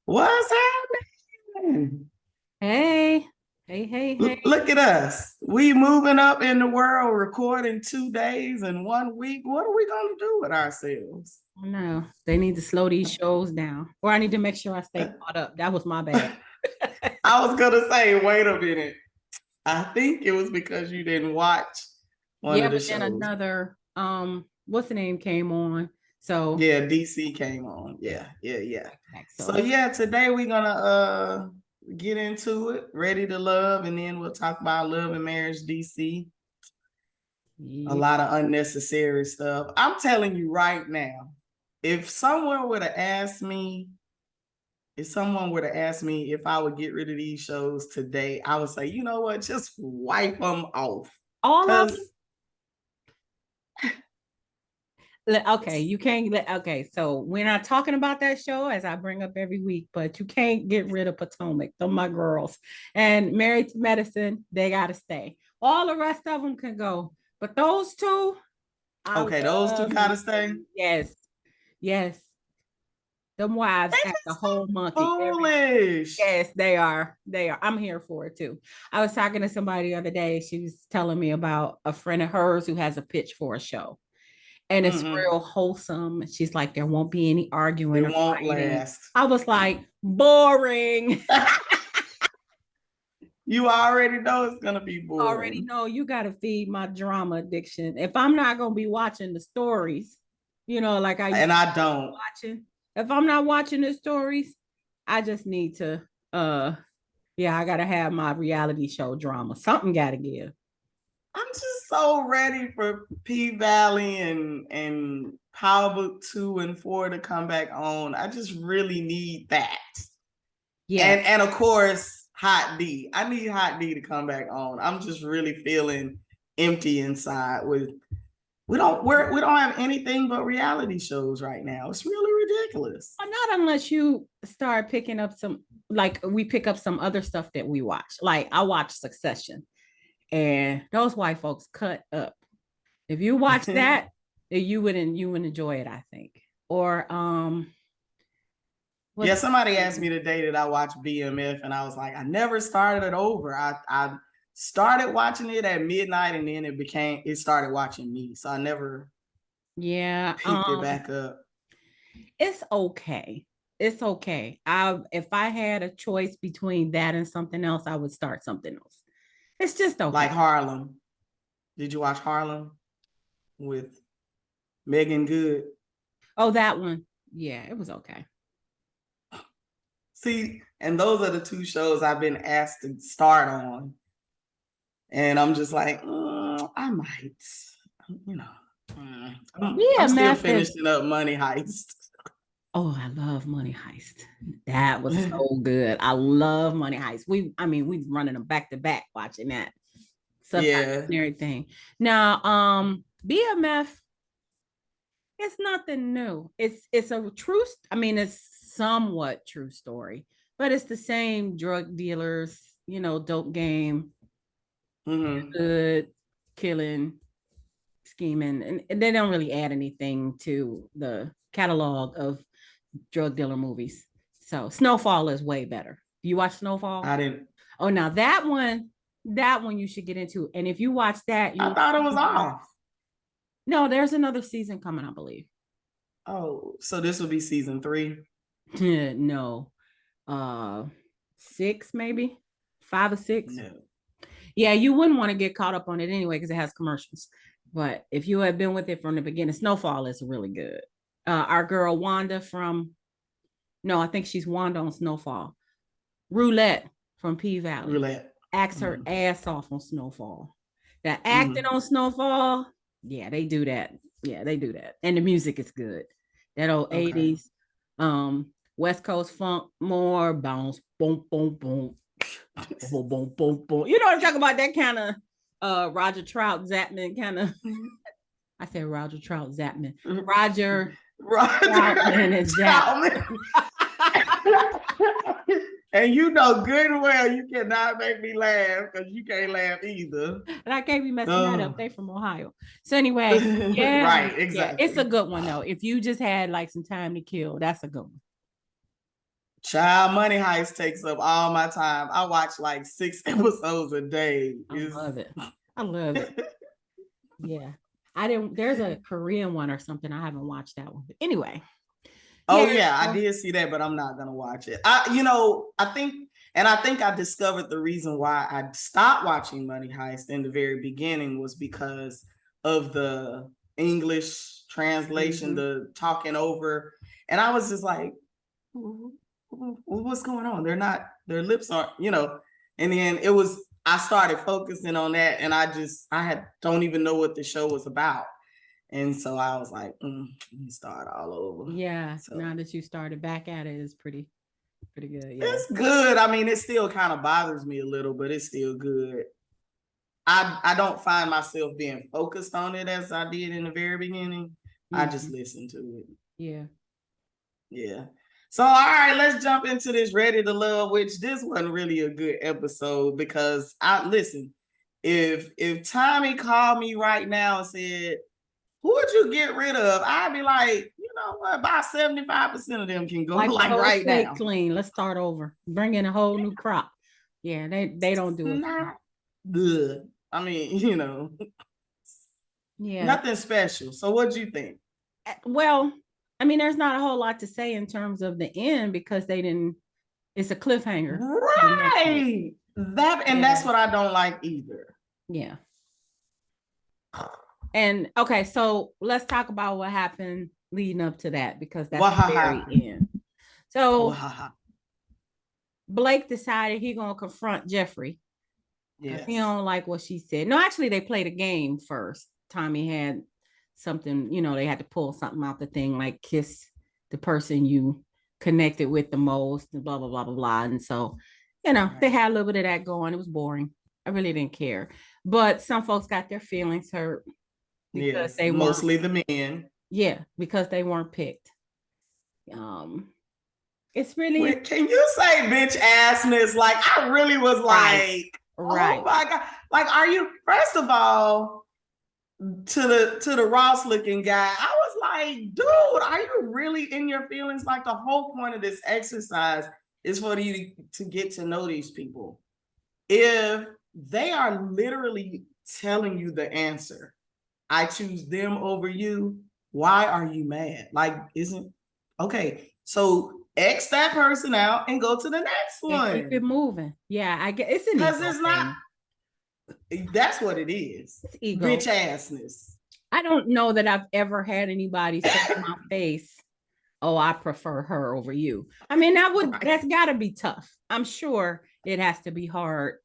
What's happening? Hey, hey. Look at us. We moving up in the world, recording 2 days in 1 week. What are we going to do with ourselves? No, they need to slow these shows down, or I need to make sure I stay caught up. That was my bad. I was going to say, wait a minute. I think it was because you didn't watch one Yeah, of the but then shows. another, what's the name came on. So, Yeah, DC came on. Yeah. So so yeah, today we're gonna get into it, ready to love, and then we'll talk about love and marriage DC. A yeah. lot of unnecessary stuff. I'm telling you right now, if someone would have asked me, if someone were to ask me if I would get rid of these shows today, I would say, you know what, just wipe them off. All of Because them. Okay, you can't let. Okay, so we're not talking about that show as I bring up every week, but you can't get rid of Potomac. They're my girls, and Married to Medicine, they gotta stay. All the rest of them can go, but those two, I okay, those two love gotta me. stay. Yes, yes. Them wives They act a just so whole monkey every. foolish. Yes, they are. They are. I'm here for it too. I was talking to somebody the other day. She was telling me about a friend of hers who has a pitch for a show, and it's Mm-mm. real wholesome. She's like, there won't be any arguing It or won't fighting. last. I was like, boring. You already know it's gonna be Already boring. know you got to feed my drama addiction. If I'm not going to be watching the stories, like I used And to I don't. watching, if I'm not watching the stories, I just need to, yeah, I got to have my reality show drama. Something got to give. I'm just so ready for P Valley and Power Book 2 and 4 to come back on. I just really need that. Yeah. And of course, Hot D. I need Hot D to come back on. I'm just really feeling empty inside with we don't have anything but reality shows right now. It's really ridiculous. Not unless you start picking up some, like we pick up some other stuff that we watch. Like I watch Succession, and those white folks cut up. If you watch that, you would enjoy it, I think. Or Yeah, what's somebody asked me today that I watched BMF, and I was like, I never started it over. I started watching it at midnight, and then it started watching me. So I never yeah, picked it back up. it's okay. It's okay. If I had a choice between that and something else, I would start something else. It's just okay. Like Harlem. Did you watch Harlem with Megan Good? Oh, that one. Yeah, it was okay. See, and those are the two shows I've been asked to start on. And I'm just like, I might, you know, I'm still BMF is. finishing up Money Heist. Oh, I love Money Heist. That was so good. I love Money Heist. We running them back to back watching that subtitles Yeah. and everything. Now, BMF, it's nothing new. It's a true. It's somewhat true story, but it's the same drug dealers. Dope game, Mm-hmm. good killing, scheming, and they don't really add anything to the catalog of drug dealer movies. So Snowfall is way better. You watch Snowfall? I didn't. Oh, now that one you should get into. And if you watch that, I you'll thought it see was why. off. No, there's another season coming, I believe. Oh, so this will be season 3. No, uh, six maybe, 5 or 6. No. Yeah, you wouldn't want to get caught up on it anyway because it has commercials. But if you have been with it from the beginning, Snowfall is really good. Our girl Wanda from no, I think she's Wanda on Snowfall. Roulette from P Valley Roulette. acts her Mm-hmm. ass off on Snowfall. That acting Mm-hmm. on Snowfall, yeah, they do that. Yeah, they do that. And the music is good. That old Okay. 80s West Coast funk, more bounce, boom, boom, boom, boom, boom, boom, boom. You know what I'm talking about? That kind of Roger Trout Zapman kind of. I said Roger Trout Zapman. Roger Roger Troutman and Troutman. Zapman. And you know good and well you cannot make me laugh because you can't laugh either. And I can't be messing that up. Oh. They from Ohio. So anyway, yeah, Right, yeah, it's a exactly. good one though. If you just had like some time to kill, that's a good one. Child, Money Heist takes up all my time. I watch like 6 episodes a day. I love it. I love it. Yeah. I didn't, there's a Korean one or something. I haven't watched that one. But anyway. Oh yeah, I did see that, but I'm not gonna watch it. I think I discovered the reason why I stopped watching Money Heist in the very beginning was because of the English translation, the talking over, and I was just like, what's going on? Their lips aren't, and then I started focusing on that, and don't even know what the show was about. And so I was like, you start all over. Yeah. So, now that you started back at it, it's pretty good. Yeah. It's good. I mean, it still kind of bothers me a little, but it's still good. I don't find myself being focused on it as I did in the very beginning. I just listen to it. Yeah. Yeah. So, all right, let's jump into this Ready to Love, which this wasn't really a good episode because if Tommy called me right now and said, who would you get rid of? I'd be like, you know what? About 75% of them can go like right now. Clean. Let's start over. Bring in a whole new crop. Yeah, they don't do it. Not good. I mean, yeah, nothing special. So what do you think? Well, I mean, there's not a whole lot to say in terms of the end because they didn't. It's a cliffhanger, right? That's what I don't like either. Yeah. And okay, so let's talk about what happened leading up to that because that's the very end. So Blake decided he's gonna confront Jeffrey. Yes. He don't like what she said. No, actually, they played a game first. Tommy had something, they had to pull something out the thing, like kiss the person you connected with the most, and blah, blah, blah, blah, blah. And so, they had a little bit of that going. It was boring. I really didn't care. But some folks got their feelings hurt because they mostly the men. Yeah, because they weren't picked. It's really. Can you say bitch assness? Like, I really was like, right. Oh my God. Like, are you, first of all, to the Ross looking guy, I was like, dude, are you really in your feelings? Like, the whole point of this exercise is for you to get to know these people. If they are literally telling you the answer, I choose them over you, why are you mad? Like, okay, so X that person out and go to the next one. And keep it moving. Yeah, I get it's an because it's not. That's what it is. It's ego. Bitch assness. I don't know that I've ever had anybody say to my face, "Oh, I prefer her over you." I mean, that's got to be tough. I'm sure it has to be hard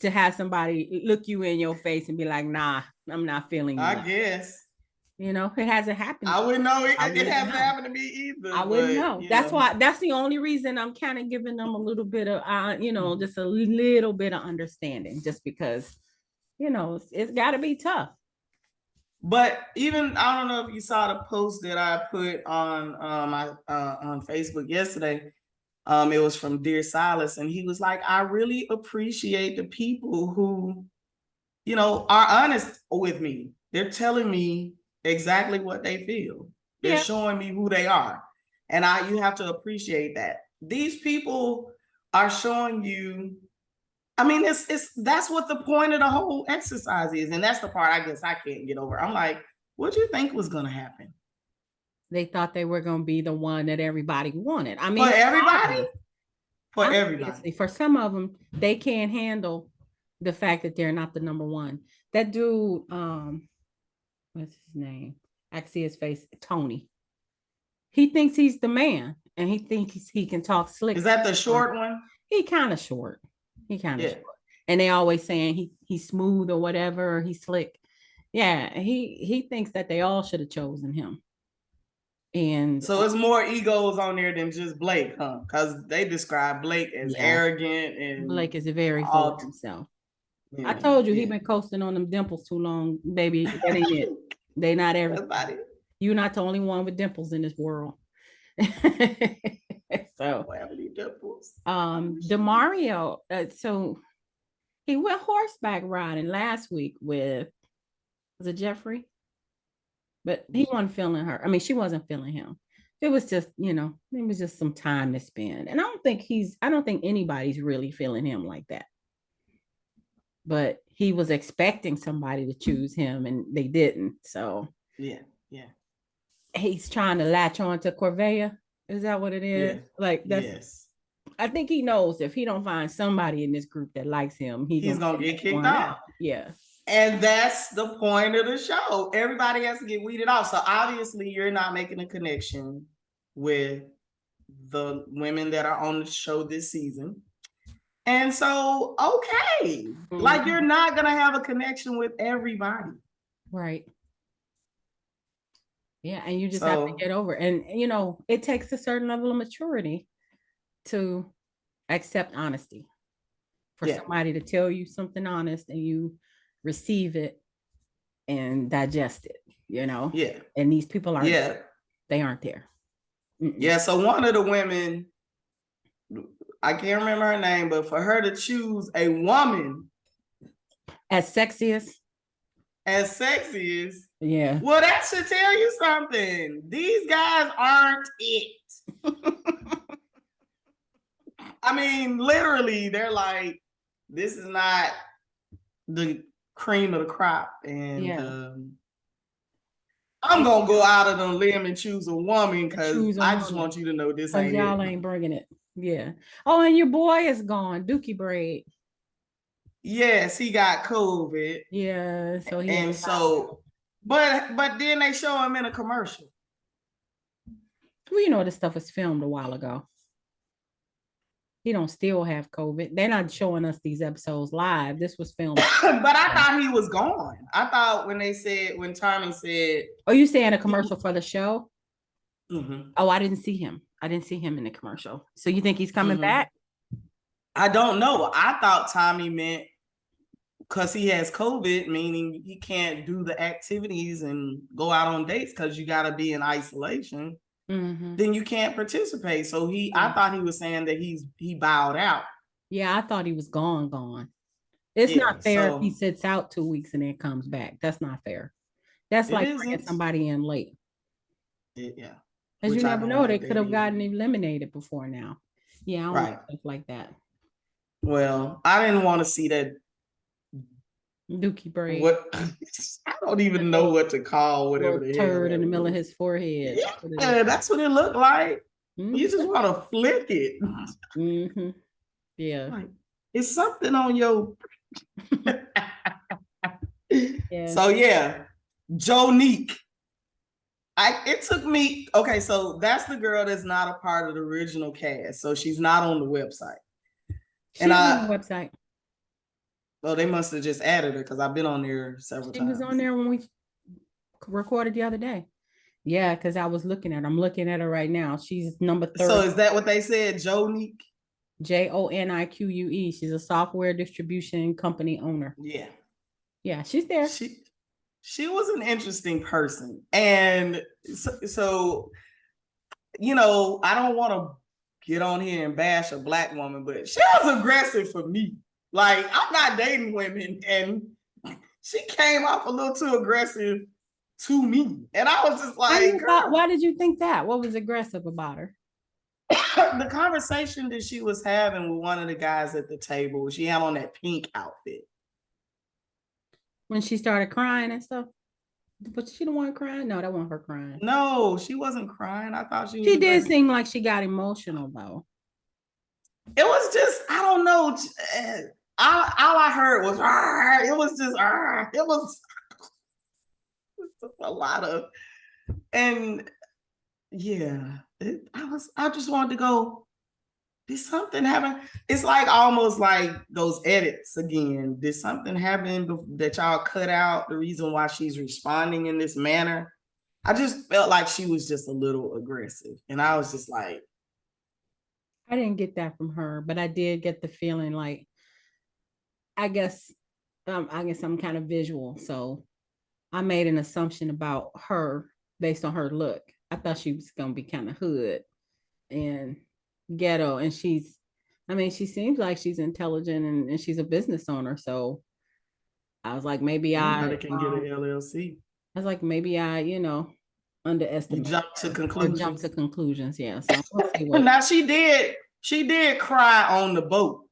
to have somebody look you in your face and be like, "Nah, I'm not feeling you." I guess. It hasn't happened. I wouldn't know. It hasn't happened to me either. I wouldn't know. That's the only reason I'm kind of giving them a little bit of, just a little bit of understanding, just because, it's got to be tough. But even, I don't know if you saw the post that I put on on Facebook yesterday. It was from Dear Silas, and he was like, I really appreciate the people who, are honest with me. They're telling me exactly what they feel. They're showing me who they are. And you have to appreciate that. These people are showing you, I mean, that's what the point of the whole exercise is. And that's the part I guess I can't get over. I'm like, what do you think was going to happen? They thought they were going to be the one that everybody wanted. I mean, for everybody? For everybody. For some of them, they can't handle the fact that they're not the number one. That dude, what's his name? I see his face, Tony. He thinks he's the man, and he thinks he can talk slick. Is that the short one? He kind of short. Short. And they always saying he's smooth or whatever, or he's slick. Yeah, he thinks that they all should have chosen him. And so it's more egos on there than just Blake, huh? Because they describe Blake as arrogant, and Blake is very full of himself. I told you he been coasting on them dimples too long, baby. That ain't it. They not everybody. You're not the only one with dimples in this world. So dimples. DeMario, so he went horseback riding last week with, was it Jeffrey? But he wasn't feeling her. I mean, she wasn't feeling him. It was just, it was just some time to spend. And I don't think anybody's really feeling him like that. But he was expecting somebody to choose him and they didn't. So yeah, yeah, he's trying to latch on to Corvea. Is that what it is? yeah, Like that's yes. I think he knows if he don't find somebody in this group that likes him, he He's gonna gonna get kicked one out. out. Yeah. And that's the point of the show. Everybody has to get weeded out. So obviously you're not making a connection with the women that are on the show this season. And so, okay. Mm-hmm. Like you're not gonna have a connection with everybody. Right. Yeah, and you just have to So get over it. And it takes a certain level of maturity to accept honesty. For yeah, somebody to tell you something honest and you receive it and digest it, yeah, And these people aren't yeah, they aren't there. Mm-mm. yeah. So one of the women, I can't remember her name, but for her to choose a woman As sexy as yeah. well, that should tell you something. These guys aren't it. I mean, literally, they're like, this is not the cream of the crop. And Yeah. I'm going to go out of the limb and choose a woman because I just woman. want you to know this Because ain't y'all it. ain't bringing it. Yeah. Oh, and your boy is gone, Dookie Braid. Yes, he got COVID. Yeah. So he And so, but then they show him in a commercial. well, this stuff was filmed a while ago. He don't still have COVID. They're not showing us these episodes live. This was filmed. But I thought he was gone. I thought when Tommy said, "Oh, you saying a commercial for the show?" Mm-hmm. Oh, I didn't see him. I didn't see him in the commercial. So you think he's coming back? I don't know. I thought Tommy meant because he has COVID, meaning he can't do the activities and go out on dates because you got to be in isolation. Mm-hmm. Then you can't participate. So I thought he was saying that he bowed out. Yeah, I thought he was gone. It's not fair if he sits out 2 weeks and then comes back. That's not fair. That's like bringing somebody in late. Yeah. Because you never know, they could have gotten eliminated before now. Yeah, I don't like stuff like that. Well, I didn't want to see that Dookie Braid. What I don't even know what to call whatever the turd in the middle of his forehead. Yeah, that's what it looked like. Mm-hmm. You just want to flick it. Mm-hmm. Yeah. Like, it's something on your. Yeah. So yeah, Jonique. It took me. Okay, so that's the girl that's not a part of the original cast, so she's not on the website. She's on the website. Well, they must have just added her because I've been on there several times. She was on there when we recorded the other day. Yeah, because I'm looking at her right now. She's number 30. So is that what they said, Jonique? Jonique. She's a software distribution company owner. Yeah. Yeah, she's there. She was an interesting person. And so I don't want to get on here and bash a Black woman, but she was aggressive for me. Like, I'm not dating women, and she came off a little too aggressive to me. And I was just like, why did you think that? What was aggressive about her? The conversation that she was having with one of the guys at the table, she had on that pink outfit. When she started crying and stuff? But she the one crying? No, that wasn't her crying. No, she wasn't crying. I thought she did seem like she got emotional, though. It was just, I don't know. All I heard was, it was just, it was a lot of, and yeah, I just wanted to go, did something happen? It's like almost like those edits again. Did something happen that y'all cut out the reason why she's responding in this manner? I just felt like she was just a little aggressive. And I was just like, I didn't get that from her, but I did get the feeling like, I guess I'm kind of visual. So I made an assumption about her based on her look. I thought she was going to be kind of hood and ghetto. And she seems like she's intelligent and she's a business owner. So I was like, maybe I can get an LLC. I was like, maybe I underestimate jump to her or jump conclusions. to conclusions. Yeah. So we'll see what. Now she did cry on the boat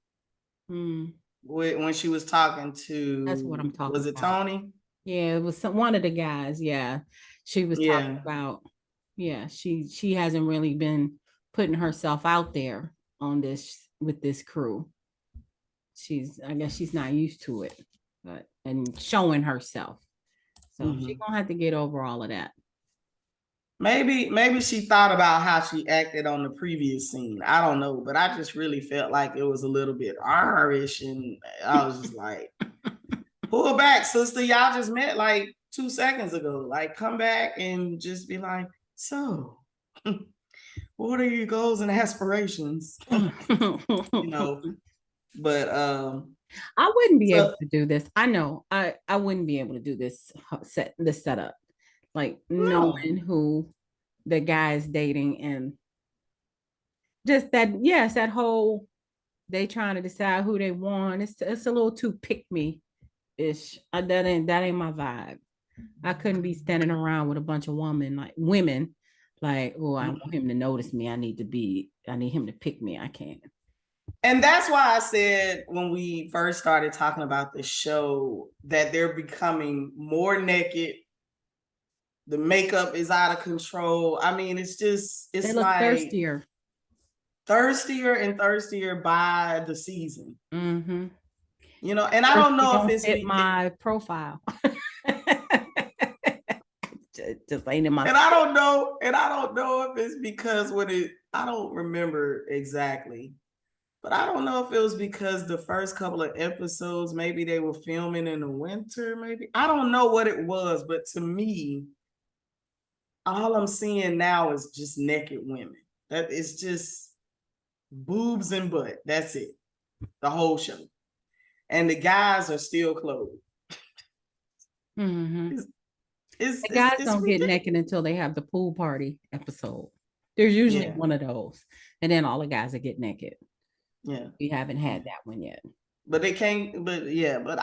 Mm, when she was talking that's what I'm to, talking was it about. Tony? Yeah, it was one of the guys. Yeah, she was talking Yeah. about. Yeah, she hasn't really been putting herself out there on this with this crew. I guess she's not used to it, but and showing herself. So she's Mm-hmm. gonna have to get over all of that. Maybe she thought about how she acted on the previous scene. I don't know, but I just really felt like it was a little bit R-ish, and I was just like, pull back, sister. Y'all just met like 2 seconds ago. Like, come back and just be like, so what are your goals and aspirations? You know, but I wouldn't be able so to do this. I know I wouldn't be able to do this setup. Like no. knowing who the guy is dating and just that, yes, that whole they trying to decide who they want. It's a little too pick me ish. That ain't my vibe. I couldn't be standing around with a bunch of women like, oh, I want him to notice me. I need him to pick me. I can't. And that's why I said when we first started talking about the show that they're becoming more naked. The makeup is out of control. I mean, They it's look like thirstier. and thirstier by the season. Mm-hmm. You know, and I don't know if Don't it's fit my profile. just ain't in my. and I don't know if it's because I don't remember exactly. But I don't know if it was because the first couple of episodes, maybe they were filming in the winter, maybe. I don't know what it was, but to me, all I'm seeing now is just naked women. That is just boobs and butt. That's it. The whole show. And the guys are still clothed. Mm-hmm. It's The guys it's don't get ridiculous. naked until they have the pool party episode. There's usually Yeah. one of those, and then all the guys that get naked. Yeah. We haven't had that one yet. But they can't, but yeah, but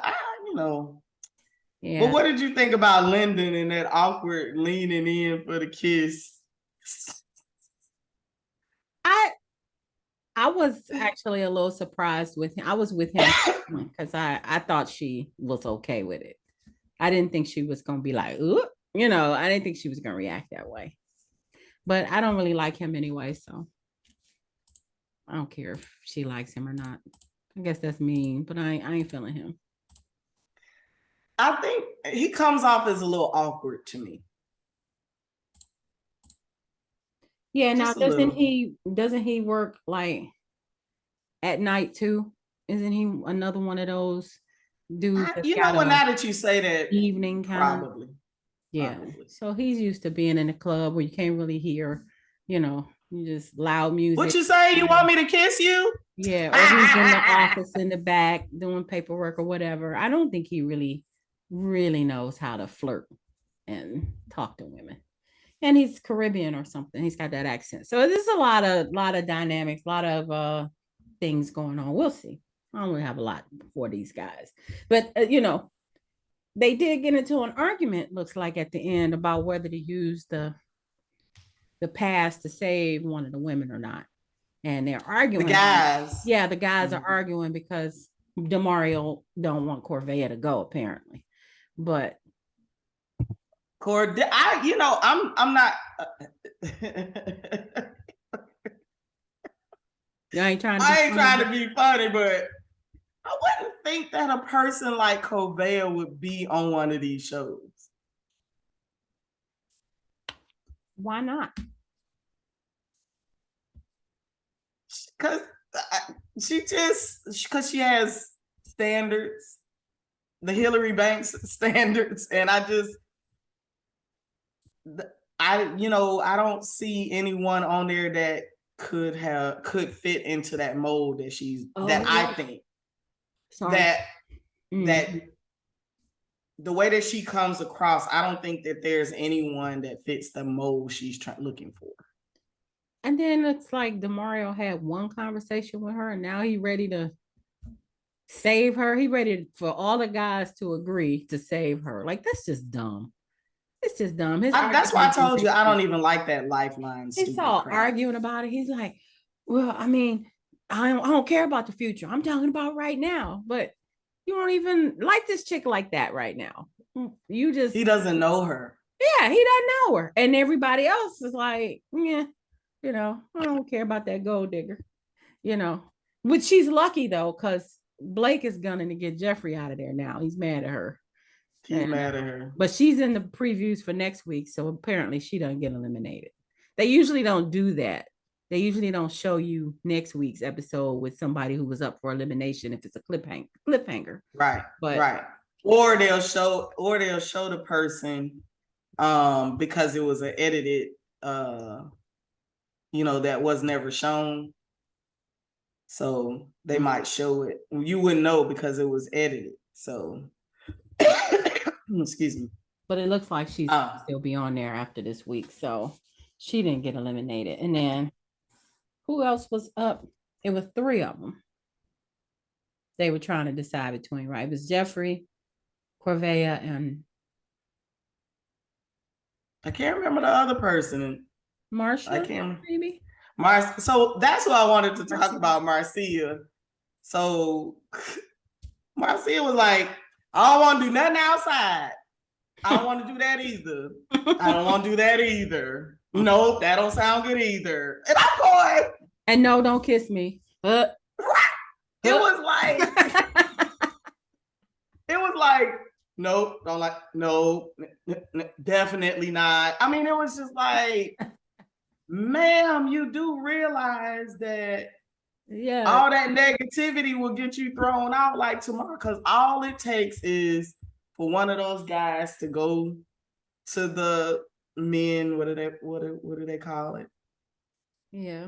But Yeah, what did you think about Lyndon and that awkward leaning in for the kiss? I I was actually a little surprised with him. I was with him because I thought she was okay with it. I didn't think she was gonna be like, ooh, I didn't think she was gonna react that way. But I don't really like him anyway, so I don't care if she likes him or not. I guess that's mean, but I ain't feeling him. I think he comes off as a little awkward to me. Yeah, now Just a little. doesn't he work like at night too? Isn't he another one of those dudes that's You know got what? a Now that you say that, evening kind of? probably, Yeah. probably. So he's used to being in a club where you can't really hear, you just loud What music. you say? You want me to kiss you? Yeah, or he's in the office in the back doing paperwork or whatever. I don't think he really, really knows how to flirt and talk to women. And he's Caribbean or something. He's got that accent. So there's a lot of dynamics, a lot of things going on. We'll see. I don't really have a lot for these guys, but they did get into an argument. Looks like at the end about whether to use the pass to save one of the women or not, and they're The arguing. guys. Yeah, the guys are Mhm. arguing because Demario don't want Corvea to go apparently, but I'm not. you ain't trying to be I ain't funny. trying to be funny, but I wouldn't think that a person like Covea would be on one of these shows. Why not? Because because she has standards, the Hillary Banks standards, and I don't see anyone on there that could fit into that mold that Oh, I think sorry. that that Mhm. the way that she comes across, I don't think that there's anyone that fits the mold she's looking for. And then it's like Demario had one conversation with her, and now he ready to save her. He ready for all the guys to agree to save her. Like that's just dumb. It's just dumb. That's why I told you I don't even like that Lifeline. He's all crap. arguing about it. He's like, well, I mean, I don't care about the future. I'm talking about right now. But you don't even like this chick like that right now. He doesn't know her. Yeah, he doesn't know her. And everybody else is like, yeah, I don't care about that gold digger, But she's lucky though, because Blake is gunning to get Jeffrey out of there now. He's mad at her. He's mad at her. But she's in the previews for next week, so apparently she doesn't get eliminated. They usually don't do that. They usually don't show you next week's episode with somebody who was up for elimination if it's a cliffhanger. Right. Right. Or they'll show the person because it was an edited that was never shown. So they might show it. You wouldn't know because it was edited. So excuse me. But it looks like she's still be on there after this week. So she didn't get eliminated. And then who else was up? It was 3 of them. They were trying to decide between, right? It was Jeffrey, Corvea, and I can't remember the other person. Marcia, I can't maybe. So that's what I wanted to talk about, Marcia. So Marcia was like, I don't want to do nothing outside. I don't want to do that either. I don't want to do that either. Nope, that don't sound good either. And I'm going. And no, don't kiss me. It was like, nope, don't like, no, definitely not. I mean, it was just like, ma'am, you do realize that all that negativity will get you thrown out like tomorrow, because all it takes is for one of those guys to go to the men, what do they call it? Yeah.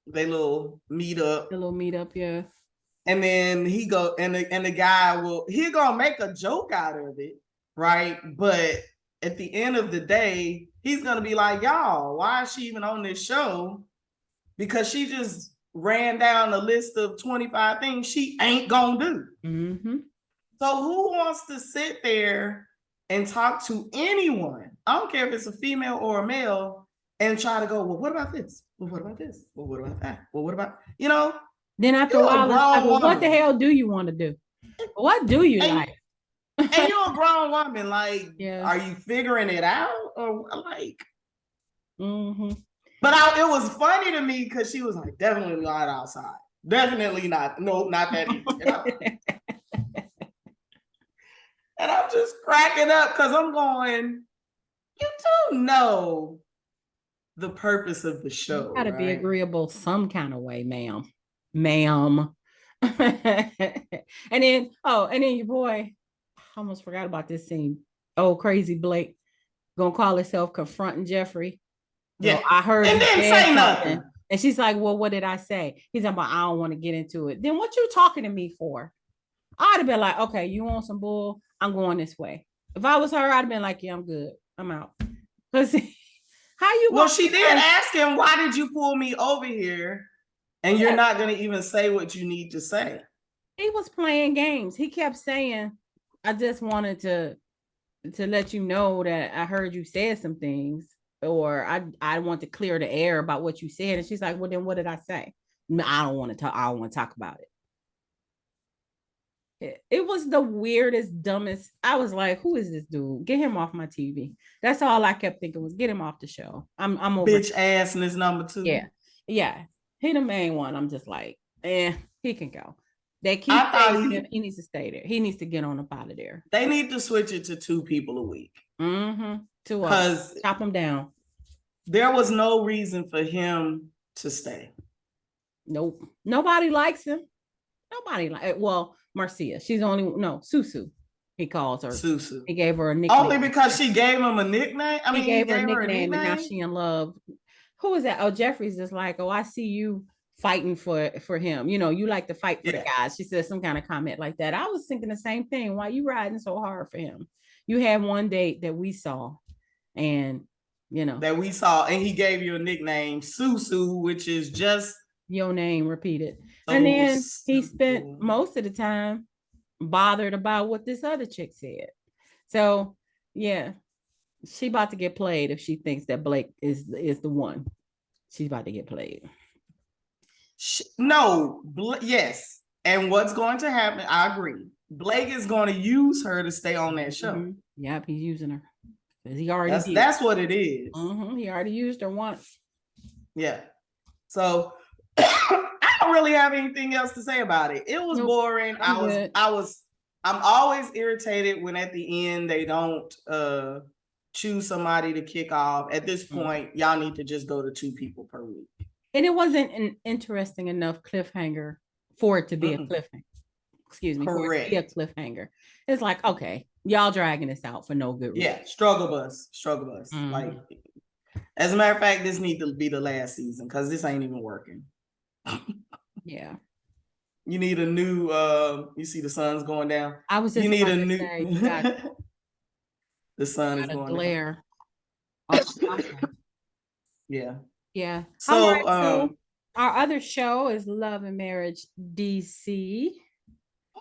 They little meetup. The little meetup, yeah. And then he go and the guy he's gonna make a joke out of it, right? But at the end of the day, he's gonna be like, y'all, why is she even on this show? Because she just ran down a list of 25 things she ain't gonna do. Mm-hmm. So who wants to sit there and talk to anyone? I don't care if it's a female or a male, and try to go, well, what about this? Well, what about this? Well, what about that? Well, what about, Then after a while, it's like, well, what the hell do you want to do? What do you like? And you're a grown woman. Like, Are you figuring it out? Or like, mm-hmm. But it was funny to me because she was like, definitely not outside. Definitely not. No, not that either. And I'm just cracking up because I'm going, you do know the purpose of the show. You gotta be agreeable some kind of way, ma'am. and then your boy, I almost forgot about this scene. Oh, crazy Blake gonna call herself confronting Jeffrey. Yeah, I heard and didn't say nothing. And she's like, well, what did I say? He's like, I don't want to get into it. Then what you talking to me for? I'd have been like, okay, you want some bull? I'm going this way. If I was her, I'd have been like, yeah, I'm good. I'm out. Because how you? Well, she did ask him, why did you pull me over here? And you're not going to even say what you need to say. He was playing games. He kept saying, I just wanted to let you know that I heard you said some things, or I want to clear the air about what you said. And she's like, well, then what did I say? I don't want to talk. I don't want to talk about it. It was the weirdest, dumbest. I was like, who is this dude? Get him off my TV. That's all I kept thinking was get him off the show. I'm over bitch ass in his number 2. Yeah. He the main one. I'm just like, he can go. They keep saying he needs to stay there. He needs to get on up out of there. They need to switch it to 2 people a week. Mm-hmm. 2 because chop him down. There was no reason for him to stay. Nope. Nobody likes him. Well, Marcia. She's Susu. He calls her. Susu. He gave her a nickname. Only because she gave him a nickname? He gave her a nickname and now she in love. Who is that? Oh, Jeffrey's just like, I see you fighting for him. You like to fight for the guys. She said some kind of comment like that. I was thinking the same thing. Why you riding so hard for him? You had one date that we saw and that we saw, and he gave you a nickname, Susu, which is just your name repeated. And then he spent most of the time bothered about what this other chick said. So yeah, She about to get played if she thinks that Blake is the one. She's about to get played. No, yes. And what's going to happen? I agree. Blake is going to use her to stay on that show. Mm-hmm. Yep, he's using her. He already did. That's what it is. Mm-hmm. He already used her once. Yeah. So I don't really have anything else to say about it. It was boring. I'm always irritated when at the end they don't choose somebody to kick off. At this point, y'all need to just go to 2 people per week. And it wasn't an interesting enough cliffhanger for it to be a cliffhanger. Excuse me. Correct. For it to be a cliffhanger. It's like, okay, y'all dragging this out for no good reason. Yeah, struggle bus. Like, as a matter of fact, this needs to be the last season because this ain't even working. Yeah. You need a new you see the sun's going down. I was just need a new say, the sun is going glare. Yeah. Yeah. So, so our other show is Love and Marriage DC.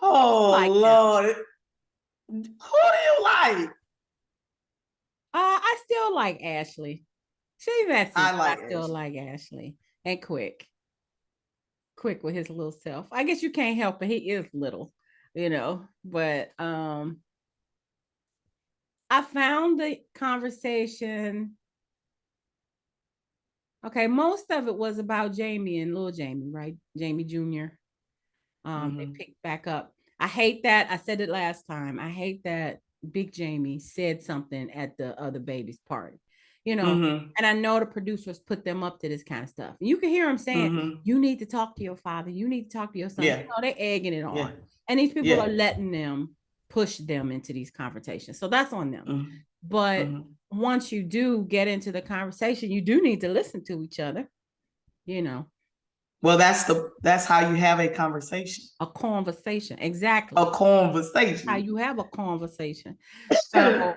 Oh Lord. Who do you like? I still like Ashley. She's messy. I still like Ashley. And Quick with his little self. I guess you can't help it. He is little, but I found the conversation. Okay, most of it was about Jaime and Lil Jaime, right? Jaime Jr. They picked back up. I hate that. I said it last time. I hate that Big Jaime said something at the other baby's party, and I know the producers put them up to this kind of stuff. You can hear them saying, you need to talk to your father. You need to talk to your son. Yeah. They're egging it on. Yeah. And these people are letting them push them into these confrontations. So that's on them. But once you do get into the conversation, you do need to listen to each other, Well, that's how you have a conversation. A conversation, exactly. A conversation. How you have a conversation. So,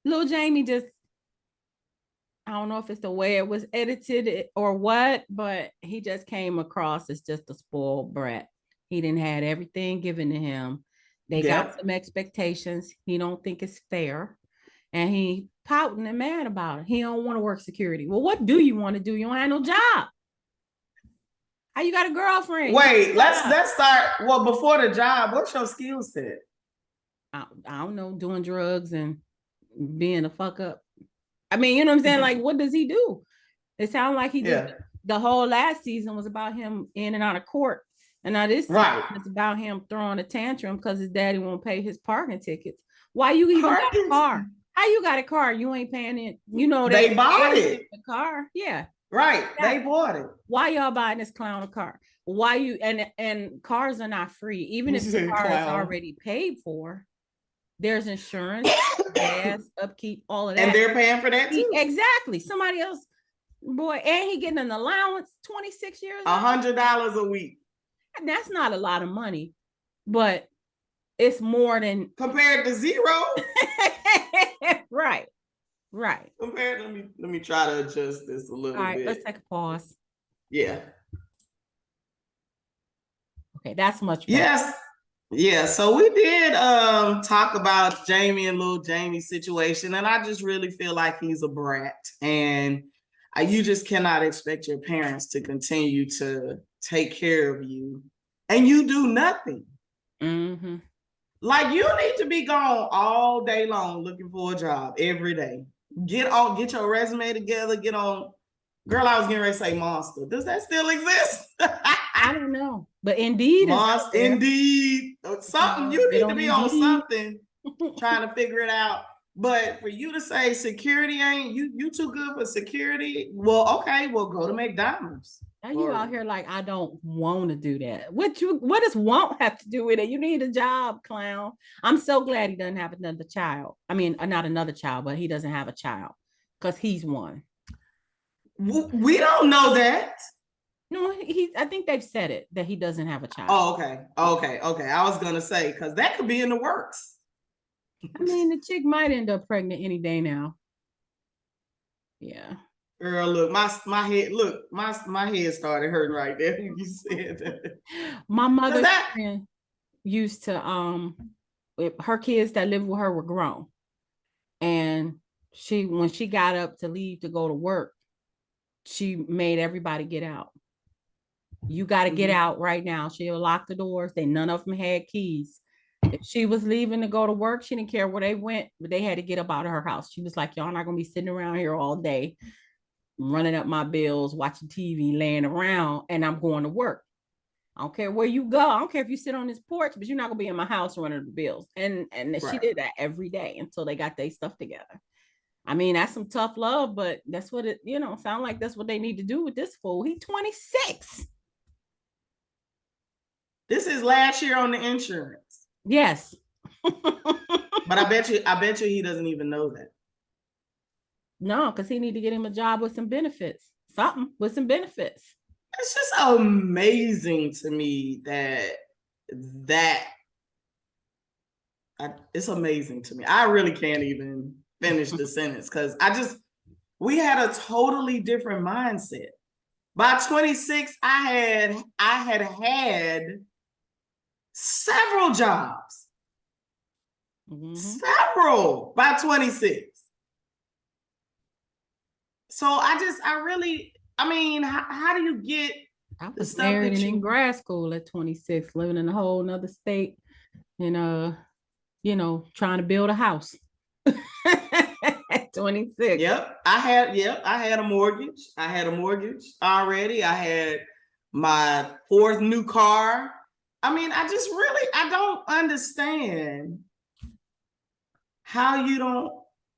Lil Jaime just, I don't know if it's the way it was edited or what, but he just came across as just a spoiled brat. He didn't have everything given to him. They got some expectations. He don't think it's fair. And he pouting and mad about it. He don't want to work security. Well, what do you want to do? You don't have no job. How you got a girlfriend? Wait, let's start. Well, before the job, what's your skill set? I don't know, doing drugs and being a fuck up. I mean, you know what I'm saying? Like, what does he do? It sounds like he just, the whole last season was about him in and out of court. And now this season is about him throwing a tantrum because his daddy won't pay his parking tickets. Why you even got a car? How you got a car? You ain't paying it. They bought it. The car, yeah. Right. They bought it. Why y'all buying this clown a car? Why you and cars are not free, even if the car is already paid for. There's insurance, gas, upkeep, all of that. And they're paying for that too. Exactly. Somebody else, boy, and he getting an allowance, 26 years. $100 a week. And that's not a lot of money, but it's more than compared to zero. Right. Compared, let me try to adjust this a little bit. All right, let's take a pause. Yeah. Okay, that's much better. Yes. Yeah, so we did talk about Jaime and Lil Jaime's situation, and I just really feel like he's a brat, and you just cannot expect your parents to continue to take care of you, and you do nothing. Like, you need to be gone all day long looking for a job every day. Get your resume together, get on. Girl, I was getting ready to say Monster. Does that still exist? I don't know. But Indeed Monster, Indeed. Something, you need to be on something trying to figure it out. But for you to say security ain't, you too good for security. Well, okay, well, go to McDonald's. Now you out here like, I don't want to do that. What does won't have to do with it? You need a job, clown. I'm so glad he doesn't have another child. I mean, not another child, but he doesn't have a child because he's one. We don't know that. No, I think they've said it that he doesn't have a child. Oh, okay. I was gonna say, because that could be in the works. I mean, the chick might end up pregnant any day now. Yeah. Girl, look, my head. Look, my head started hurting right there. You said that. My mother's friend used to her kids that lived with her were grown. And when she got up to leave to go to work, she made everybody get out. You got to get out right now. She'll lock the doors. None of them had keys. If she was leaving to go to work, she didn't care where they went, but they had to get up out of her house. She was like, y'all not going to be sitting around here all day, running up my bills, watching TV, laying around, and I'm going to work. I don't care where you go. I don't care if you sit on this porch, but you're not gonna be in my house running the bills. And she did that every day until they got their stuff together. I mean, that's some tough love, but that's what it, sound like that's what they need to do with this fool. He's 26. This is last year on the insurance. Yes. But I bet you he doesn't even know that. No, because he need to get him a job with some benefits. Something with some benefits. It's just amazing to me it's amazing to me. I really can't even finish the sentence because we had a totally different mindset. By 26, I had several jobs. Several by 26. So I mean, how do you get I was married and in grad school at 26, living in a whole nother state, and trying to build a house at 26. I had a mortgage. I had a mortgage already. I had my 4th new car. I mean, I don't understand how you don't.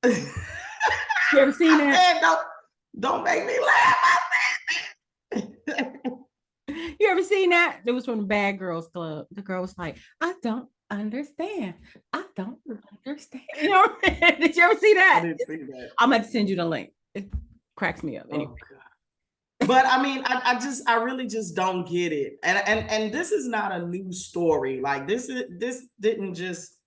You ever seen that? Don't make me laugh. You ever seen that? It was from the Bad Girls Club. The girl was like, I don't understand. I don't understand. Did you ever see that? I didn't see that. I'm going to send you the link. It cracks me up. Anyway. Oh, but I mean, I really just don't get it. And this is not a new story. Like this didn't just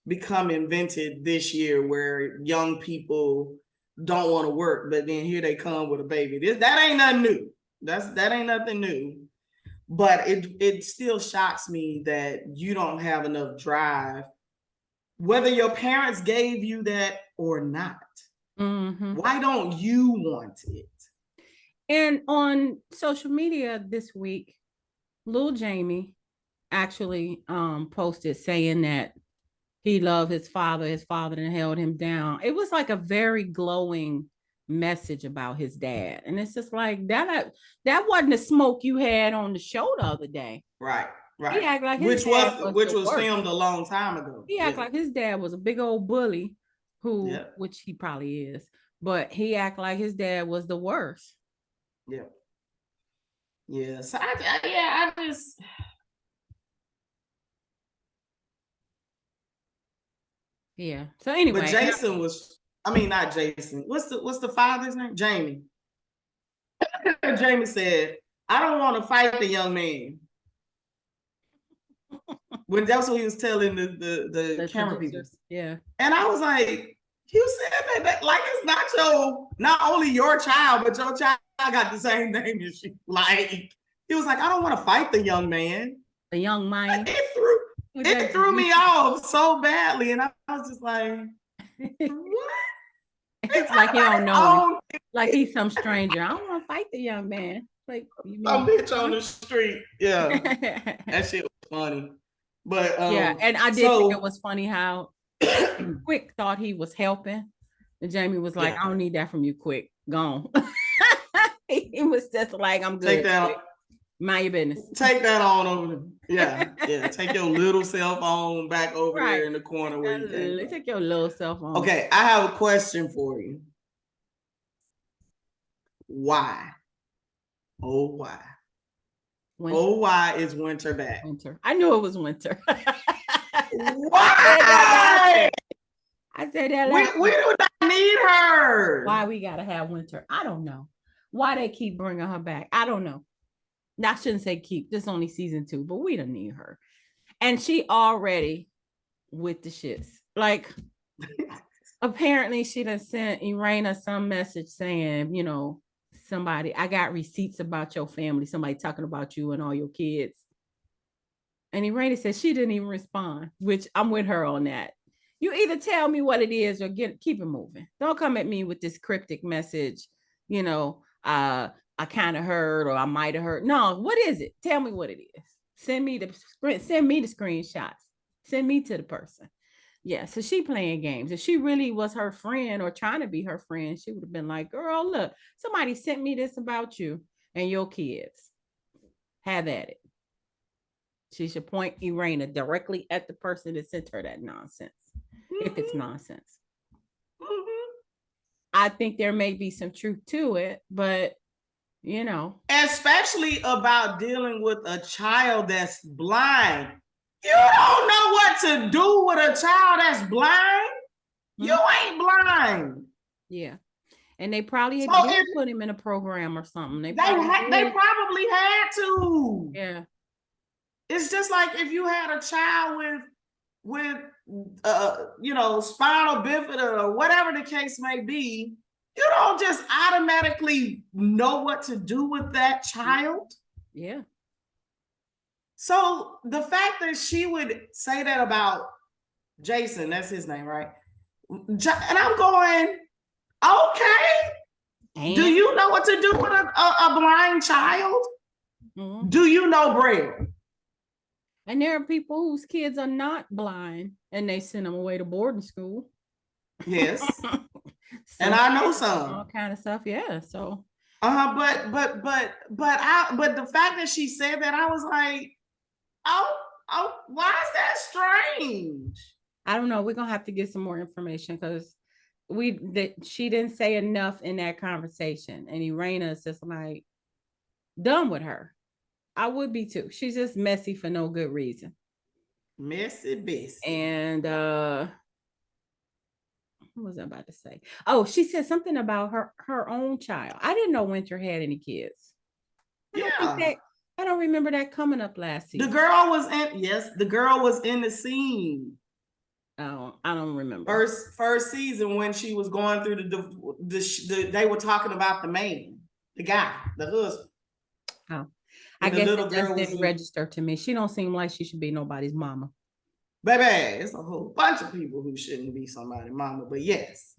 become invented this year where young people don't want to work, but then here they come with a baby. That ain't nothing new. That ain't nothing new. But it still shocks me that you don't have enough drive, whether your parents gave you that or not. Why don't you want it? And on social media this week, Lil Jaime actually posted saying that he loved his father and held him down. It was like a very glowing message about his dad. And it's just like that wasn't the smoke you had on the show the other day. Right. He act like which was filmed a long time ago. He act like his dad was a big old bully which he probably is, but he act like his dad was the worst. Yeah. So So anyway, but Jason not Jason. What's the father's name? Jaime. Jaime said, I don't want to fight the young man. When that's what he was telling the camera people. Yeah. And I was like, you said that like it's not only your child, but your child got the same name as you. Like, he was like, I don't want to fight the young man. The young man. It threw me off so badly. And I was just like, what? It's like he don't know him. Like he's some stranger. I don't want to fight the young man. Like some bitch on the street. Yeah. That shit was funny. But and I did think it was funny how Quick thought he was helping. And Jaime was like, I don't need that from you, Quick. Gone. He was just like, I'm good. Take that. Mind your business. Take that on over there. Yeah. Take your little cell phone back over there in the corner where you take your little cell phone. Okay, I have a question for you. Why? Oh, why? Winter. Oh, why is Winter back? Winter. I knew it was Winter. Why? I said that. We do not need her. Why we gotta have Winter? I don't know. Why they keep bringing her back? I don't know. I shouldn't say keep. This is only season 2, but we don't need her. And she already with the shits. Like, apparently she done sent Irena some message saying, somebody, I got receipts about your family, somebody talking about you and all your kids. And Irene said she didn't even respond, which I'm with her on that. You either tell me what it is or keep it moving. Don't come at me with this cryptic message, you know, I kind of heard or I might have heard. No, what is it? Tell me what it is. Send me the screenshots. Send me to the person. Yeah, so she playing games. If she really was her friend or trying to be her friend, she would have been like, girl, look, somebody sent me this about you and your kids. Have at it. She should point Irena directly at the person that sent her that nonsense, if it's nonsense. I think there may be some truth to it, but you know. Especially about dealing with a child that's blind. You don't know what to do with a child that's blind. You ain't blind. Yeah. And they probably did put him in a program or something. They probably had to. Yeah. It's just like if you had a child with spinal bifida or whatever the case may be, you don't just automatically know what to do with that child. Yeah. So the fact that she would say that about Jason, that's his name, right? And I'm going, okay. And? Do you know what to do with a blind child? Mm-hmm. Do you know Braille? And there are people whose kids are not blind and they send them away to boarding school. Yes. And I know some. All kind of stuff. Yeah. So. But the fact that she said that, I was like, oh, why is that strange? I don't know. We're gonna have to get some more information because she didn't say enough in that conversation, and Irena is just like done with her. I would be too. She's just messy for no good reason. Messy bitch. And what was I about to say? Oh, she said something about her own child. I didn't know Winter had any kids. I don't remember that coming up last season. The girl was in the scene. Oh, I don't remember. First season when she was going through they were talking about the man, the guy, the husband. Oh, I guess it just didn't register to me. She don't seem like she should be nobody's mama. Baby, it's a whole bunch of people who shouldn't be somebody's mama, but yes.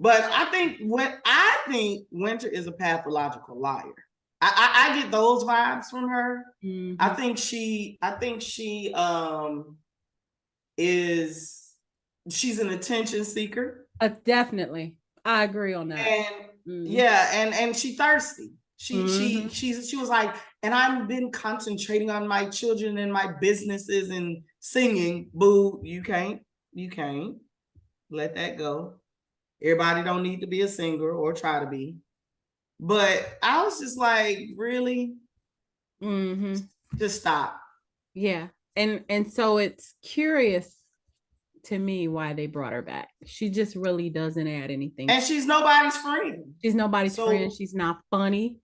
But I think Winter is a pathological liar. I get those vibes from her. Mm-hmm. I think she she's an attention seeker. Definitely. I agree on that. And and she thirsty. She was like, and I've been concentrating on my children and my businesses and singing. Boo, you can't let that go. Everybody don't need to be a singer or try to be. But I was just like, really? Mm-hmm. Just stop. Yeah. And so it's curious to me why they brought her back. She just really doesn't add anything. And she's nobody's friend. She's nobody's friend. She's not funny.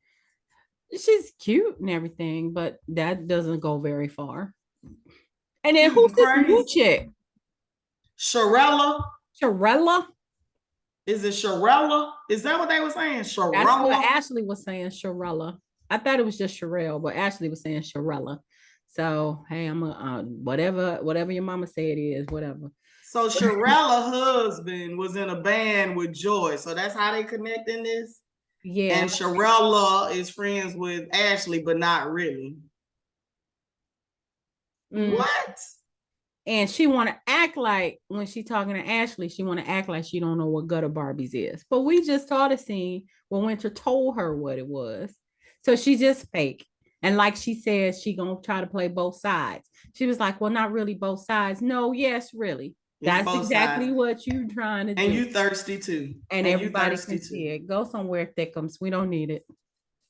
She's cute and everything, but that doesn't go very far. And then who's this new chick? Sharella. Is it Sharella? Is that what they were saying? Sharella? That's what Ashley was saying, Sharella. I thought it was just Sharelle, but Ashley was saying Sharella. So, hey, I'm whatever your mama said is, whatever. So Sharella's husband was in a band with Joy. So that's how they connect in this? Yeah. And Sharella is friends with Ashley, but not really. What? And she want to act like when she talking to Ashley, she want to act like she don't know what Gutter Barbies is. But we just saw the scene when Winter told her what it was. So she just fake. And like she said, she gonna try to play both sides. She was like, well, not really both sides. No, yes, really. That's exactly what you're trying to do. And you thirsty too. And everybody can see it. Go somewhere, Thickums. We don't need it.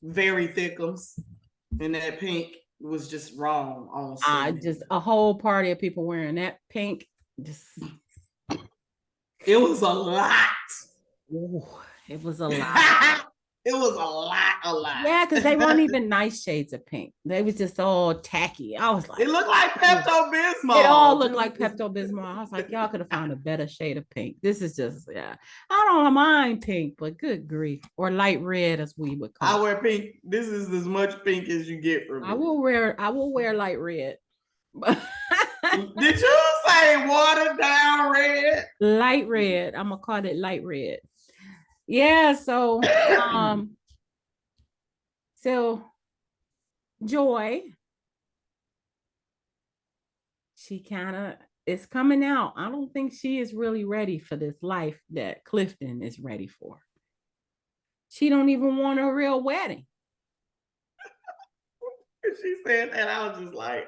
Very Thickums. And that pink was just wrong on just a whole party of people wearing that pink. It was a lot. Ooh, it was a lot. It was a lot. Yeah, because they weren't even nice shades of pink. They was just all tacky. I was like, it looked like Pepto-Bismol. It all looked like Pepto-Bismol. I was like, y'all could have found a better shade of pink. This is just, I don't mind pink, but good grief. Or light red, as we would call it. I wear pink. This is as much pink as you get from me. I will wear light red. Did you say watered down red? Light red. I'm gonna call it light red. Yeah, so Joy, she kind of is coming out. I don't think she is really ready for this life that Clifton is ready for. She don't even want a real wedding. She said that. I was just like,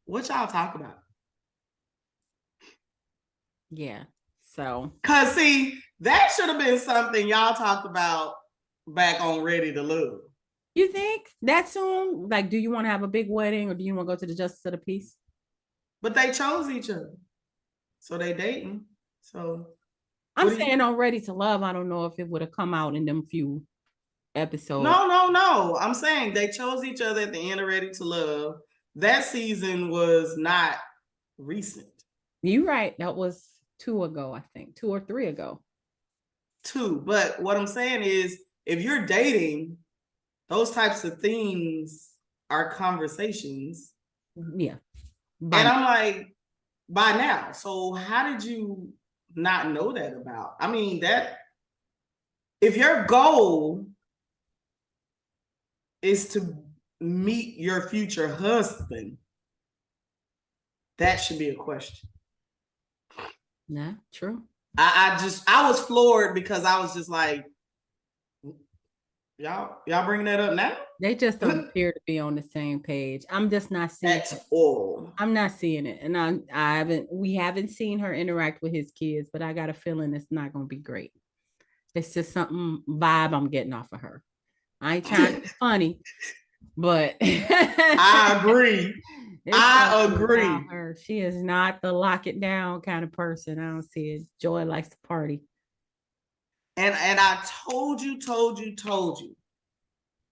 what y'all talk about? Yeah. So, cause see, that should have been something y'all talked about back on Ready to Love. You think that soon? Like, do you want to have a big wedding or do you want to go to the Justice of the Peace? But they chose each other. So they dating. So I'm saying on Ready to Love, I don't know if it would have come out in them few episodes. No. I'm saying they chose each other at the end of Ready to Love. That season was not recent. You're right. That was 2 ago, I think. 2 or 3 ago. 2. But what I'm saying is, if you're dating, those types of things are conversations. Yeah. And I'm like, by now. So how did you not know that about? I mean, that if your goal is to meet your future husband, that should be a question. Yeah, true. I was floored because I was just like, y'all bringing that up now? They just don't appear to be on the same page. I'm just not seeing it. All. I'm not seeing it. And we haven't seen her interact with his kids, but I got a feeling it's not gonna be great. It's just something vibe I'm getting off of her. I ain't trying to be funny, but I agree. I agree. Her. She is not the lock it down kind of person. I don't see it. Joy likes to party. And I told you,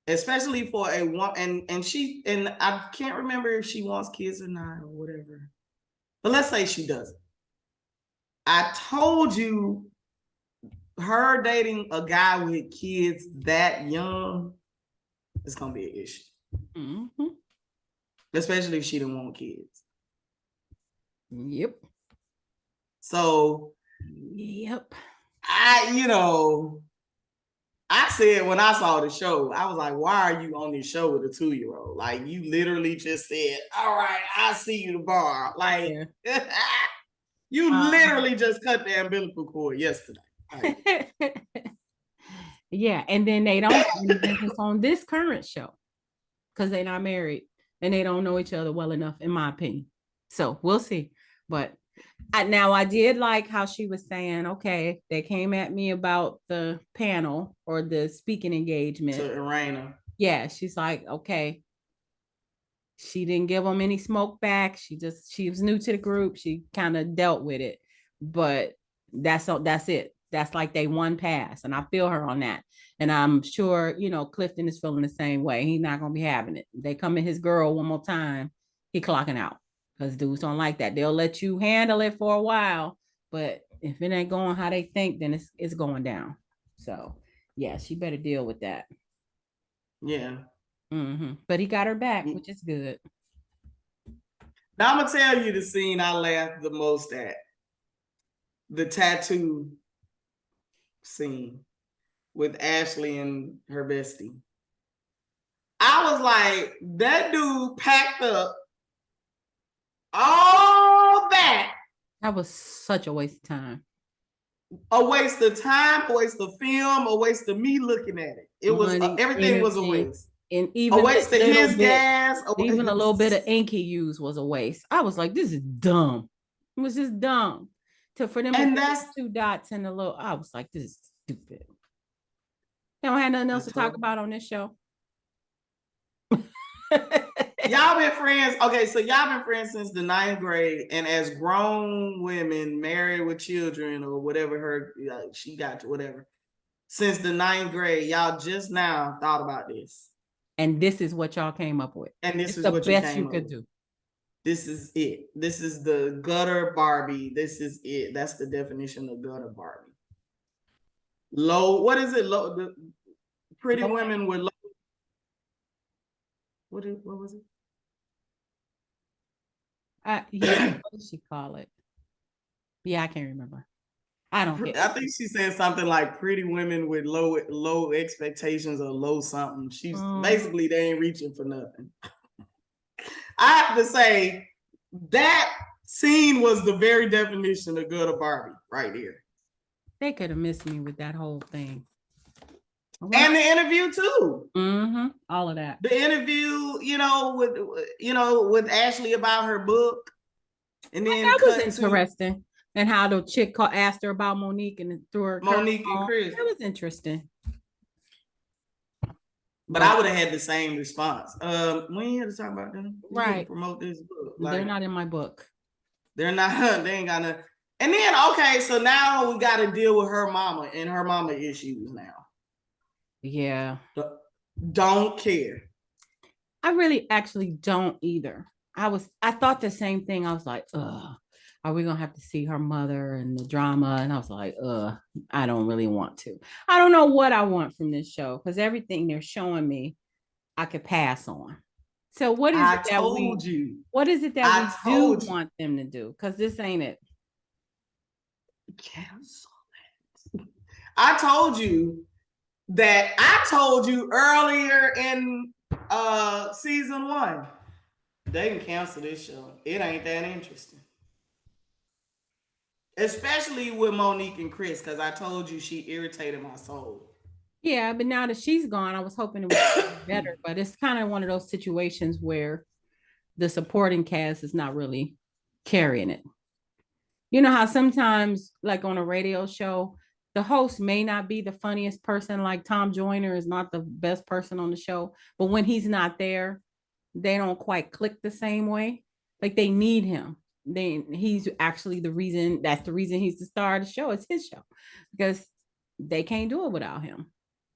especially for a one, and I can't remember if she wants kids or not or whatever. But let's say she doesn't. I told you, her dating a guy with kids that young is gonna be an issue. Mm-hmm. Especially if she didn't want kids. Yep. So, yep. I said when I saw the show, I was like, why are you on this show with a 2-year-old? Like, you literally just said, all right, I'll see you tomorrow. Like, yeah. You literally just cut the umbilical cord yesterday. Like, yeah, and then they don't have any business on this current show because they're not married and they don't know each other well enough, in my opinion. So we'll see. But I did like how she was saying, okay, they came at me about the panel or the speaking engagement. To Irena. Yeah, she's like, okay. She didn't give them any smoke back. She was new to the group. She kind of dealt with it. But that's it. That's like they won pass. And I feel her on that. And I'm sure, Clifton is feeling the same way. He's not gonna be having it. They come in his girl one more time, he clocking out. Because dudes don't like that. They'll let you handle it for a while, but if it ain't going how they think, then it's going down. So yeah, she better deal with that. Yeah. Mm-hmm. But he got her back, which is good. Now I'm gonna tell you the scene I laughed the most at. The tattoo scene with Ashley and her bestie. I was like, that dude packed up all that. That was such a waste of time. A waste of time, a waste of film, a waste of me looking at it. It was everything was a waste. And even a waste of his gas. Even a little bit of ink he used was a waste. I was like, this is dumb. It was just dumb. For them to put 2 dots in a little, I was like, this is stupid. They don't have nothing else to talk about on this show. Y'all been friends. Okay, so y'all been friends since the 9th grade, and as grown women married with children or whatever she got to whatever, since the 9th grade, y'all just now thought about this. And this is what y'all came up with. And this is the what best you could do. This is it. This is the gutter Barbie. This is it. That's the definition of gutter Barbie. Low. What is it? Low. The pretty women with low. What was it? Yeah, what did she call it? Yeah, I can't remember. I don't get I think she said something like pretty women with low expectations or low something. She's basically they ain't reaching for nothing. I have to say that scene was the very definition of good or Barbie right here. They could have missed me with that whole thing. And the interview too. All of that. The interview, with Ashley about her book, and then that was interesting. And how the chick asked her about Monique and threw her Monique and Chris. It was interesting. But I would have had the same response. We ain't here to talk about them. Right. Promote this book. They're not in my book. They're not. They ain't gonna. And then okay, so now we got to deal with her mama and her mama issues now. Yeah. Don't care. I really actually don't either. I thought the same thing. I was like, are we gonna have to see her mother and the drama? And I was like, I don't really want to. I don't know what I want from this show because everything they're showing me, I could pass on. So what is it that we what is it that we do want them to do? Because this ain't it. Cancel it. I told you earlier in season 1. They can cancel this show. It ain't that interesting. Especially with Monique and Chris, because I told you she irritated my soul. Yeah, but now that she's gone, I was hoping it would be better. But it's kind of one of those situations where the supporting cast is not really carrying it. You know how sometimes, like on a radio show, the host may not be the funniest person, like Tom Joyner is not the best person on the show, but when he's not there, they don't quite click the same way. Like they need him. He's actually the reason he's the star of the show. It's his show because they can't do it without him.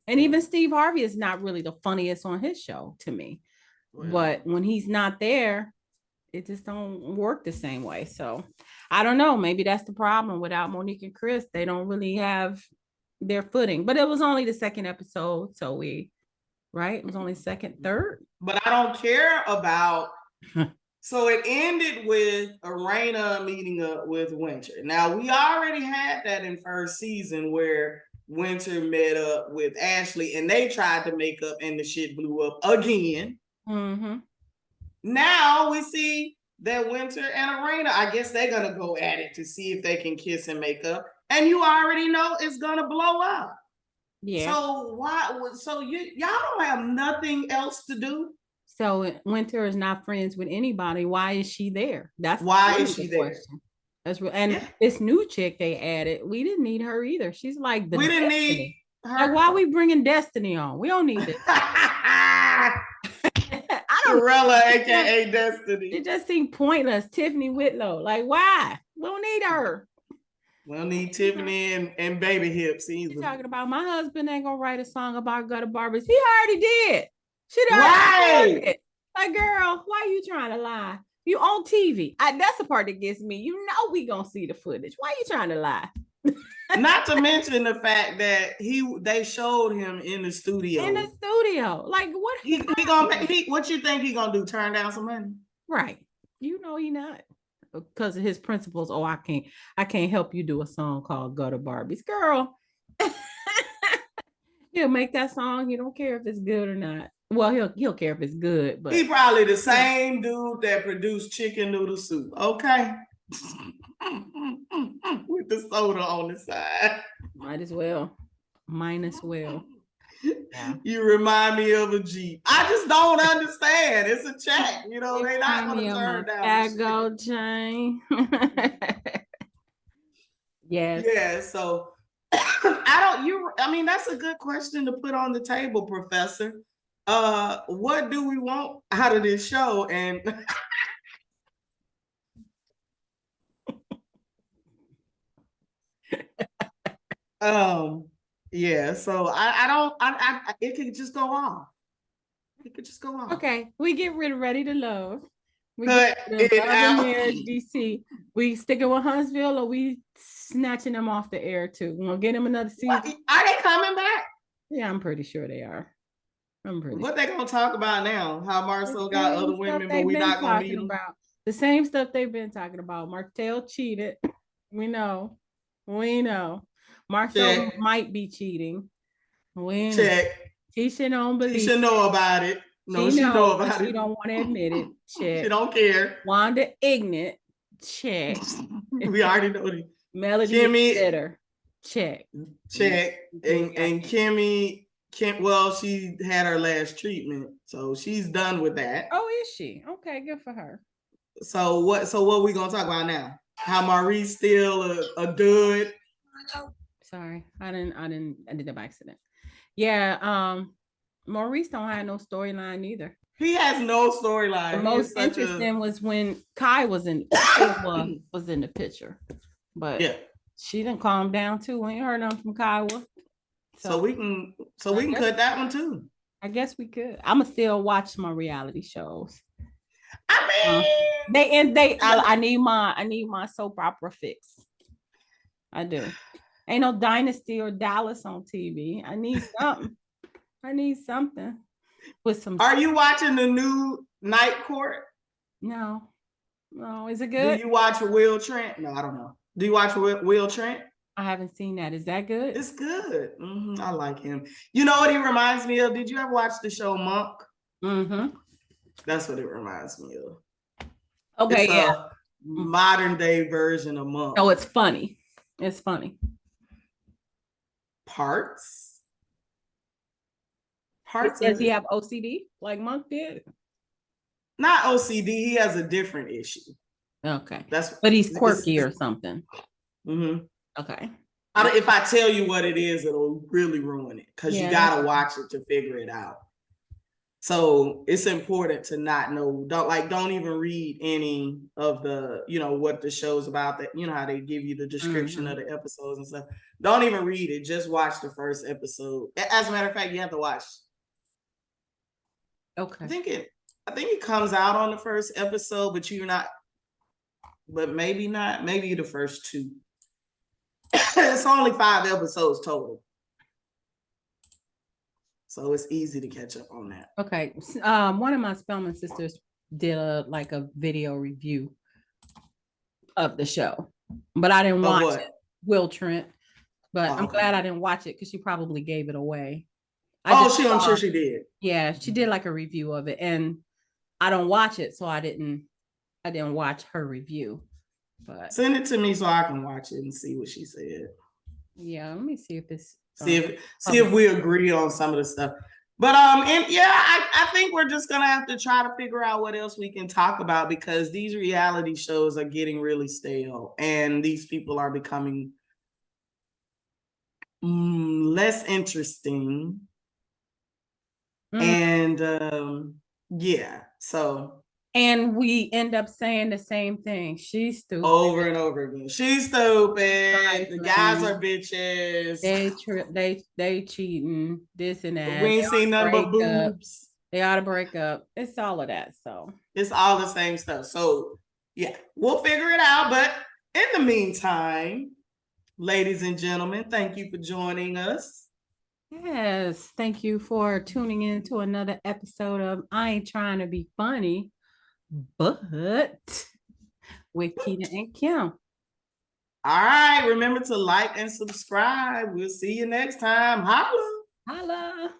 And even Steve Harvey is not really the funniest on his show to me. Well, but when he's not there, it just don't work the same way. So I don't know. Maybe that's the problem. Without Monique and Chris, they don't really have their footing. But it was only the second episode. So right? It was only second, third. But I don't care about. So it ended with Arena meeting up with Winter. Now we already had that in first season where Winter met up with Ashley and they tried to make up and the shit blew up again. Now we see that Winter and Arena, I guess they're gonna go at it to see if they can kiss and make up. And you already know it's gonna blow up. Yeah. So why? So y'all don't have nothing else to do. So Winter is not friends with anybody. Why is she there? That's why is she there? That's and this new chick they added, we didn't need her either. She's like we didn't need her. Like why are we bringing Destiny on? We don't need it. Corella, aka Destiny. It just seemed pointless. Tiffany Whitlow, like why? We don't need her. We don't need Tiffany and Baby Hips either. You're talking about my husband ain't gonna write a song about gutter barbers. He already did. She already did it. Like, girl, why are you trying to lie? You on TV. That's the part that gets me. You know we gonna see the footage. Why are you trying to lie? Not to mention the fact that they showed him in the studio. In the studio. Like what what you think he gonna do? Turn down some money? Right. You know he not. Because of his principles. Oh, I can't help you do a song called Gutter Barbies. Girl. He'll make that song. He don't care if it's good or not. Well, he'll care if it's good, but he probably the same dude that produced Chicken Noodle Soup. Okay. With the soda on the side. Might as well. Yeah. You remind me of a Jeep. I just don't understand. It's a check. You know, they're not going to turn down. That gold chain. Yes. Yeah, so that's a good question to put on the table, Professor. What do we want out of this show? And yeah, so it could just go on. It could just go on. Okay, we get ready to love. We get rid of Marriage DC. We sticking with Huntsville, or we snatching them off the air too? We're gonna get them another season. What? Are they coming back? Yeah, I'm pretty sure they are. What they gonna talk about now? How Marcel got other women, but we're not gonna meet them. The same stuff they've been talking about. Martell cheated. We know. Marcel Check. might be cheating. We know. Check. Tisha don't She believe. should know about it. No, she know But about she it. don't want to admit it. Check. She don't care. Wanda ignorant. Check. We already know it. Melody Kimmy, is bitter. Check. check. And well, she had her last treatment, so she's done with that. Oh, is she? Okay, good for her. So what we gonna talk about now? How Maurice still a dud? Sorry, I did it by accident. Yeah, Maurice don't have no storyline either. He has no storyline. The most interesting was when Kai was in the picture, but yeah, she didn't calm down too. We ain't heard nothing from Kaiwa. So we can cut that one too. I guess we could. I'ma still watch my reality shows. I mean, I need my soap opera fix. I do. Ain't no Dynasty or Dallas on TV. I need something. With some. Are you watching the new Night Court? No. Is it good? Do you watch Will Trent? No, I don't know. Do you watch Will Trent? I haven't seen that. Is that good? It's good. I like him. You know what he reminds me of? Did you ever watch the show Monk? That's what it reminds me of. Okay, it's a modern day version of Monk. Oh, it's funny. It's funny. Parts. Does he have OCD like Monk did? Not OCD. He has a different issue. Okay. But he's quirky or something. Okay. If I tell you what it is, it'll really ruin it because you gotta watch it to figure it out. So it's important to not know. Don't even read any of the, what the show's about. That how they give you the description of the episodes and stuff. Don't even read it. Just watch the first episode. As a matter of fact, you have to watch. Okay. I think it comes out on the first episode, but you're not. But maybe not. Maybe the first 2. It's only 5 episodes total. So it's easy to catch up on that. Okay. One of my Spelman sisters did a video review of the show, but I didn't watch it. Will Trent. But I'm glad I didn't watch it because she probably gave it away. I'm sure she did. Yeah, she did a review of it, and I don't watch it, so I didn't watch her review. But send it to me so I can watch it and see what she said. Yeah, let me see if this. See if we agree on some of the stuff. But I think we're just gonna have to try to figure out what else we can talk about because these reality shows are getting really stale, and these people are becoming less interesting. And so. And we end up saying the same thing. She's stupid. Over and over again. She's stupid. The guys are bitches. They cheating. This and that. We ain't seen nothing but boobs. They ought to break up. It's all of that. So it's all the same stuff. So yeah, we'll figure it out. But in the meantime, ladies and gentlemen, thank you for joining us. Yes, thank you for tuning in to another episode of I Ain't Trying to Be Funny, but with Keita and Kim. All right, remember to like and subscribe. We'll see you next time. Holla. Holla.